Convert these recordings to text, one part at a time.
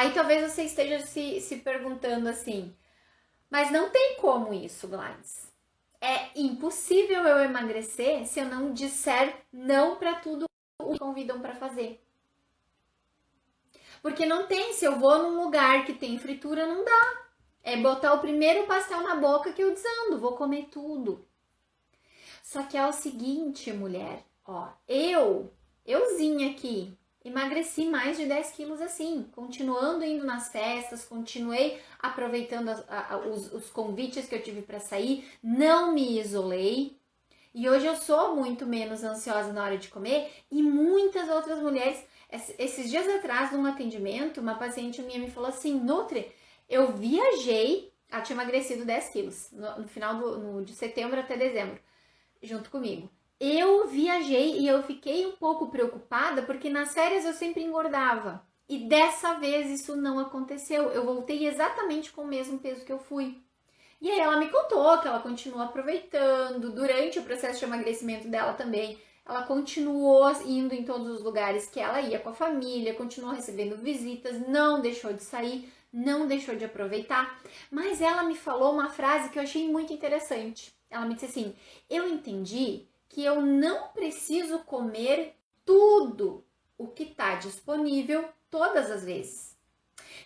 Aí talvez você esteja se perguntando assim, mas não tem como isso, Gladys. É impossível eu emagrecer se eu não disser não para tudo o que me convidam para fazer. Porque não tem, se eu vou num lugar que tem fritura, não dá. É botar o primeiro pastel na boca que eu desando, vou comer tudo. Só que é o seguinte, mulher, ó, euzinha aqui, emagreci mais de 10 quilos assim, continuando indo nas festas, continuei aproveitando os convites que eu tive para sair, não me isolei. E hoje eu sou muito menos ansiosa na hora de comer e muitas outras mulheres. Esses dias atrás, num atendimento, uma paciente minha me falou assim, Nutri, eu viajei, ela tinha emagrecido 10 quilos no final de setembro até dezembro, junto comigo. Eu viajei e eu fiquei um pouco preocupada porque nas férias eu sempre engordava. E dessa vez isso não aconteceu. Eu voltei exatamente com o mesmo peso que eu fui. E aí ela me contou que ela continuou aproveitando durante o processo de emagrecimento dela também. Ela continuou indo em todos os lugares que ela ia com a família, continuou recebendo visitas, não deixou de sair, não deixou de aproveitar. Mas ela me falou uma frase que eu achei muito interessante. Ela me disse assim, eu entendi que eu não preciso comer tudo o que está disponível todas as vezes.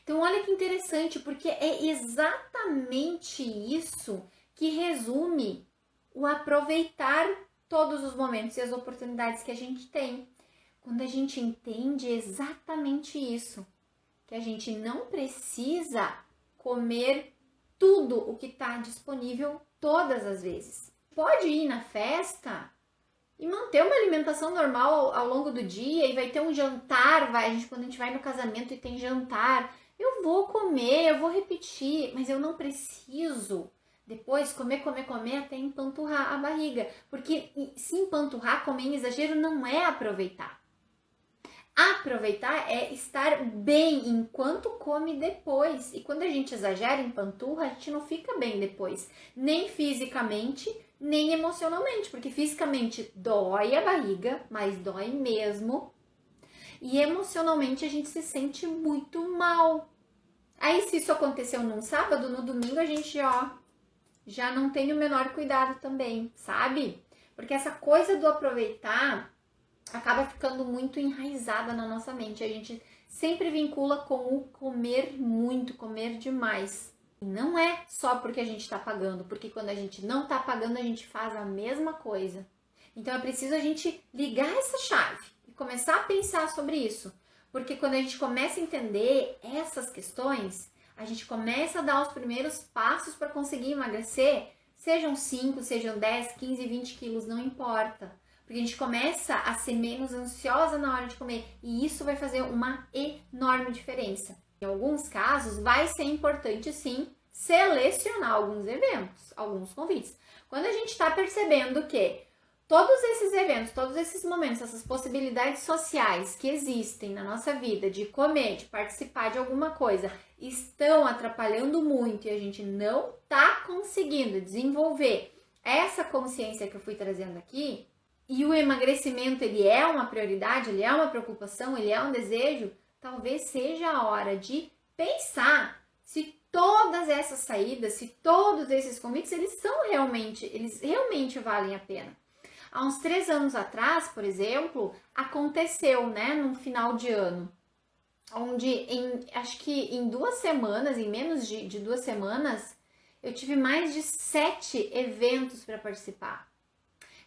Então, olha que interessante, porque é exatamente isso que resume o aproveitar todos os momentos e as oportunidades que a gente tem. Quando a gente entende exatamente isso, que a gente não precisa comer tudo o que está disponível todas as vezes. Pode ir na festa e manter uma alimentação normal ao longo do dia e vai ter um jantar, quando a gente vai no casamento e tem jantar, eu vou comer, eu vou repetir, mas eu não preciso depois comer até empanturrar a barriga, porque se empanturrar, comer em exagero não é aproveitar. Aproveitar é estar bem enquanto come depois. E quando a gente exagera, empanturra, a gente não fica bem depois. Nem fisicamente, nem emocionalmente. Porque fisicamente dói a barriga, mas dói mesmo. E emocionalmente a gente se sente muito mal. Aí se isso aconteceu num sábado, no domingo a gente, já não tem o menor cuidado também, sabe? Porque essa coisa do aproveitar acaba ficando muito enraizada na nossa mente. A gente sempre vincula com o comer muito, comer demais. E não é só porque a gente está pagando, porque quando a gente não está pagando, a gente faz a mesma coisa. Então é preciso a gente ligar essa chave e começar a pensar sobre isso. Porque quando a gente começa a entender essas questões, a gente começa a dar os primeiros passos para conseguir emagrecer, sejam 5, sejam 10, 15, 20 quilos, não importa. Porque a gente começa a ser menos ansiosa na hora de comer e isso vai fazer uma enorme diferença. Em alguns casos, vai ser importante sim selecionar alguns eventos, alguns convites. Quando a gente está percebendo que todos esses eventos, todos esses momentos, essas possibilidades sociais que existem na nossa vida de comer, de participar de alguma coisa, estão atrapalhando muito e a gente não está conseguindo desenvolver essa consciência que eu fui trazendo aqui, e o emagrecimento ele é uma prioridade, ele é uma preocupação, ele é um desejo, talvez seja a hora de pensar se todas essas saídas, se todos esses convites, eles realmente valem a pena. Há uns 3 anos atrás, por exemplo, aconteceu, num final de ano, onde acho que em 2 semanas, em menos de 2 semanas, eu tive mais de 7 eventos para participar.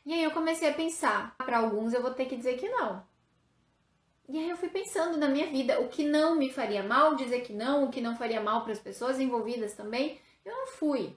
E aí eu comecei a pensar, para alguns eu vou ter que dizer que não. E aí eu fui pensando na minha vida, o que não me faria mal dizer que não, o que não faria mal para as pessoas envolvidas também, eu não fui.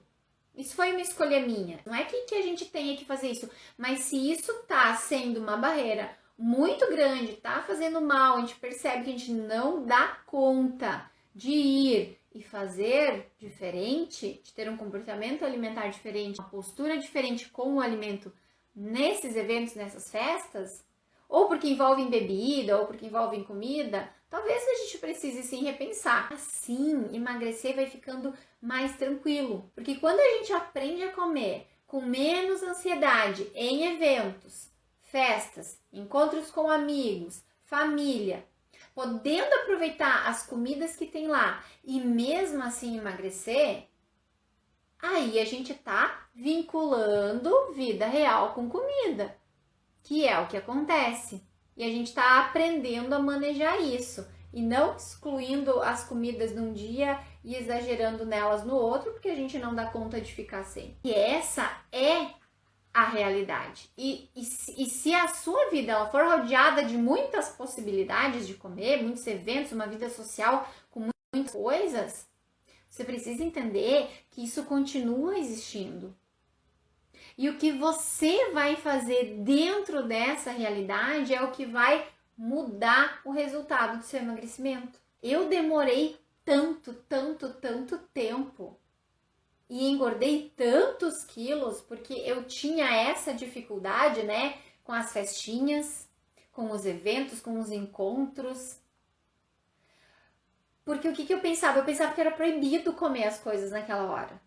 Isso foi uma escolha minha. Não é que a gente tenha que fazer isso, mas se isso tá sendo uma barreira muito grande, tá fazendo mal, a gente percebe que a gente não dá conta de ir e fazer diferente, de ter um comportamento alimentar diferente, uma postura diferente com o alimento nesses eventos, nessas festas, ou porque envolvem bebida, ou porque envolvem comida, talvez a gente precise sim repensar. Assim, emagrecer vai ficando mais tranquilo. Porque quando a gente aprende a comer com menos ansiedade em eventos, festas, encontros com amigos, família, podendo aproveitar as comidas que tem lá e mesmo assim emagrecer, aí a gente tá vinculando vida real com comida, que é o que acontece. E a gente tá aprendendo a manejar isso e não excluindo as comidas num dia e exagerando nelas no outro, porque a gente não dá conta de ficar sem. E essa é a realidade. E se a sua vida ela for rodeada de muitas possibilidades de comer, muitos eventos, uma vida social com muitas coisas, você precisa entender que isso continua existindo. E o que você vai fazer dentro dessa realidade é o que vai mudar o resultado do seu emagrecimento. Eu demorei tanto tempo e engordei tantos quilos porque eu tinha essa dificuldade, né, com as festinhas, com os eventos, com os encontros. Porque o que eu pensava? Eu pensava que era proibido comer as coisas naquela hora.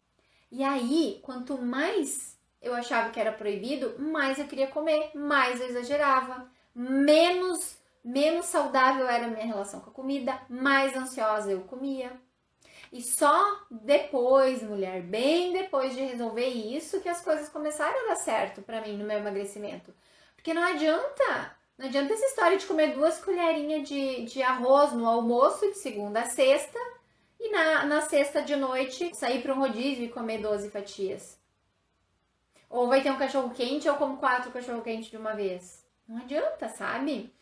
E aí, quanto mais eu achava que era proibido, mais eu queria comer, mais eu exagerava, menos saudável era a minha relação com a comida, mais ansiosa eu comia. E só depois, mulher, bem depois de resolver isso, que as coisas começaram a dar certo pra mim no meu emagrecimento. Porque não adianta essa história de comer 2 colherinhas de arroz no almoço de segunda a sexta e na sexta de noite sair para um rodízio e comer 12 fatias. Ou vai ter um cachorro quente ou como 4 cachorro quente de uma vez. Não adianta, sabe?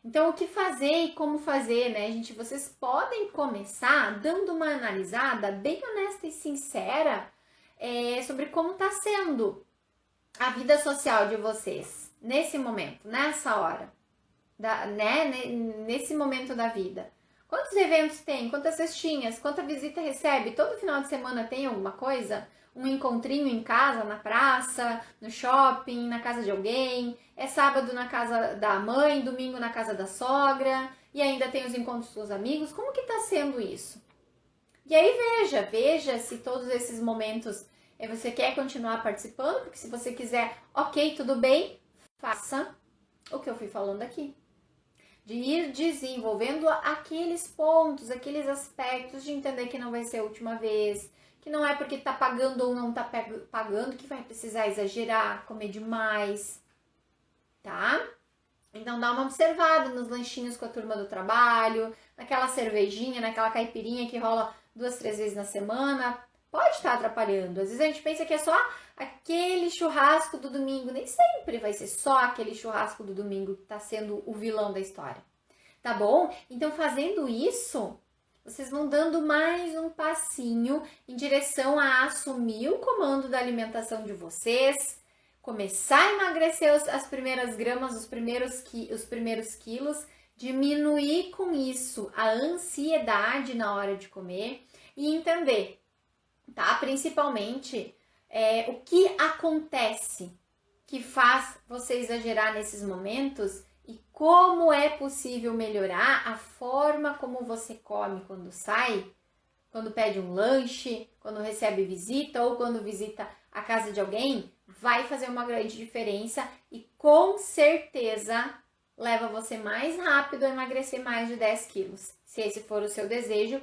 Então, o que fazer e como fazer, né, gente? Vocês podem começar dando uma analisada bem honesta e sincera sobre como está sendo a vida social de vocês nesse momento, nessa hora, nesse momento da vida. Quantos eventos tem? Quantas cestinhas? Quanta visita recebe? Todo final de semana tem alguma coisa? Um encontrinho em casa, na praça, no shopping, na casa de alguém. É sábado na casa da mãe, domingo na casa da sogra. E ainda tem os encontros com os amigos. Como que tá sendo isso? E aí veja se todos esses momentos você quer continuar participando. Porque se você quiser, ok, tudo bem, faça o que eu fui falando aqui. De ir desenvolvendo aqueles pontos, aqueles aspectos de entender que não vai ser a última vez, que não é porque tá pagando ou não tá pagando que vai precisar exagerar, comer demais, tá? Então dá uma observada nos lanchinhos com a turma do trabalho, naquela cervejinha, naquela caipirinha que rola 2, 3 vezes na semana, pode estar atrapalhando. Às vezes a gente pensa que é só aquele churrasco do domingo, nem sempre vai ser só aquele churrasco do domingo que tá sendo o vilão da história, tá bom? Então fazendo isso, vocês vão dando mais um passinho em direção a assumir o comando da alimentação de vocês, começar a emagrecer as primeiras gramas, os primeiros quilos, diminuir com isso a ansiedade na hora de comer e entender, tá? Principalmente o que acontece que faz você exagerar nesses momentos e como é possível melhorar a forma como você come quando sai, quando pede um lanche, quando recebe visita ou quando visita a casa de alguém, vai fazer uma grande diferença e com certeza leva você mais rápido a emagrecer mais de 10 quilos, se esse for o seu desejo,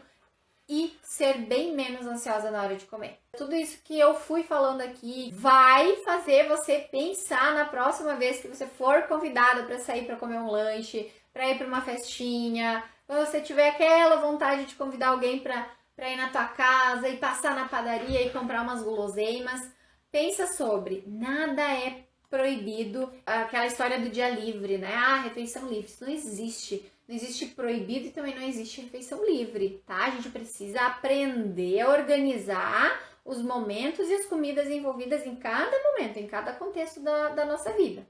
e ser bem menos ansiosa na hora de comer. Tudo isso que eu fui falando aqui vai fazer você pensar na próxima vez que você for convidada para sair para comer um lanche, para ir para uma festinha, quando você tiver aquela vontade de convidar alguém para ir na tua casa e passar na padaria e comprar umas guloseimas, pensa sobre, nada é proibido, aquela história do dia livre, né? Ah, refeição livre, isso não existe. Não existe proibido e também não existe refeição livre, tá? A gente precisa aprender a organizar os momentos e as comidas envolvidas em cada momento, em cada contexto da nossa vida.